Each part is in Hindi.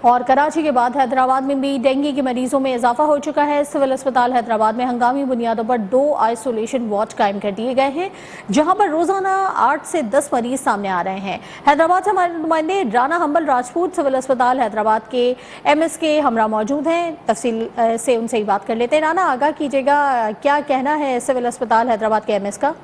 और कराची के बाद हैदराबाद में भी डेंगू के मरीजों में इजाफा हो चुका है। सिविल अस्पताल हैदराबाद में हंगामी बुनियादों पर 2 आइसोलेशन वार्ड कायम कर दिए गए हैं, जहां पर रोजाना 8 से 10 मरीज सामने आ रहे हैं। हैदराबाद से हमारे नुमाइंदे राना हम्बल राजपूत सिविल अस्पताल हैदराबाद के MS के हमरा मौजूद हैं। तफसील से उनसे ही बात कर लेते हैं। राना, आगाह कीजिएगा, क्या कहना है सिविल अस्पताल हैदराबाद के MS का?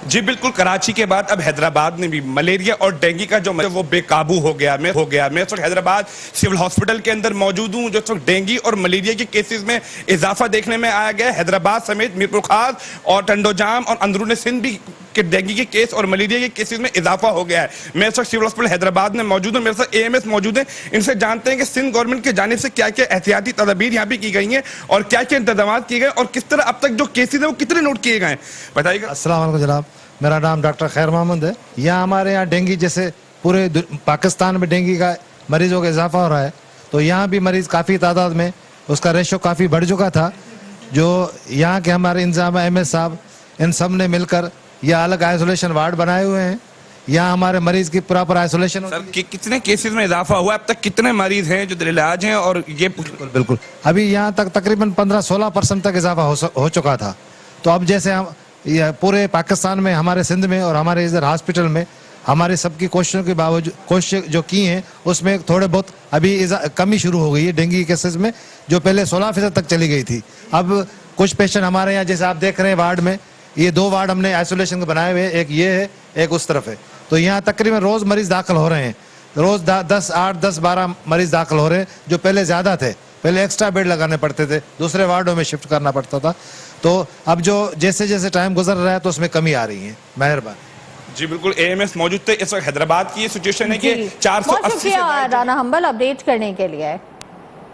जी बिल्कुल, कराची के बाद अब हैदराबाद में भी मलेरिया और डेंगू का जो वो बेकाबू हो गया। मैं इस वक्त हैदराबाद सिविल हॉस्पिटल के अंदर मौजूद हूँ, जो इस वक्त डेंगू और मलेरिया के केसेस में इजाफा देखने में आया गया। हैदराबाद समेत मीरपुर खास और टंडोजाम और अंदरून सिंध भी के डेंगू के केस और मलेरिया के केसेस में इजाफा हो गया है। मैं इस वक्त सिविल हॉस्पिटल हैदराबाद में मौजूद हूँ, मेरे साथ AMS मौजूद है। इनसे जानते हैं कि सिंध गवर्नमेंट की जानिब से क्या क्या एहतियाती तदबीर यहाँ पे की गई हैं और क्या क्या इंतजाम किए गए और किस तरह अब तक जो केसेज है वो कितने नोट किए गए, बताइएगा। अस्सलाम वालेकुम जनाब, मेरा नाम डॉक्टर खैर मोहम्मद है। यहाँ हमारे यहाँ डेंगू जैसे पूरे पाकिस्तान में डेंगू का मरीजों का इजाफा हो रहा है, तो यहाँ भी मरीज काफ़ी तादाद में उसका रेशो काफ़ी बढ़ चुका था। जो यहाँ के हमारे इंतजाम MS साहब इन सब ने मिलकर यह अलग आइसोलेशन वार्ड बनाए हुए हैं। यहाँ हमारे मरीज की प्रॉपर आइसोलेशन। सर कितने केसेस में इजाफा हुआ, अब तक कितने मरीज हैं जो इलाज हैं? और ये बिल्कुल अभी यहाँ तक तकरीबन 15-16% तक इजाफा हो चुका था। तो अब जैसे हम पूरे पाकिस्तान में, हमारे सिंध में और हमारे इधर हॉस्पिटल में हमारे सबकी कोशिशों के बावजूद कोशिश जो की हैं उसमें थोड़े बहुत अभी कमी शुरू हो गई है डेंगू केसेस में, जो पहले 16% तक चली गई थी। अब कुछ पेशेंट हमारे यहाँ जैसे आप देख रहे हैं वार्ड में, ये 2 वार्ड हमने आइसोलेशन के बनाए हुए हैं, एक ये है एक उस तरफ है। तो यहाँ तकरीबन रोज मरीज दाखिल हो रहे हैं, रोज 8-10-12 मरीज दाखिल हो रहे हैं, जो पहले ज्यादा थे। पहले एक्स्ट्रा बेड लगाने पड़ते थे, दूसरे वार्डों में शिफ्ट करना पड़ता था। तो अब जो जैसे जैसे टाइम गुजर रहा है तो उसमें कमी आ रही है। मेहरबानी। जी बिल्कुल, AMS मौजूद थे। इस वक्त हैदराबाद की ये सिचुएशन है कि 480 राना हम्बल अपडेट करने के लिए।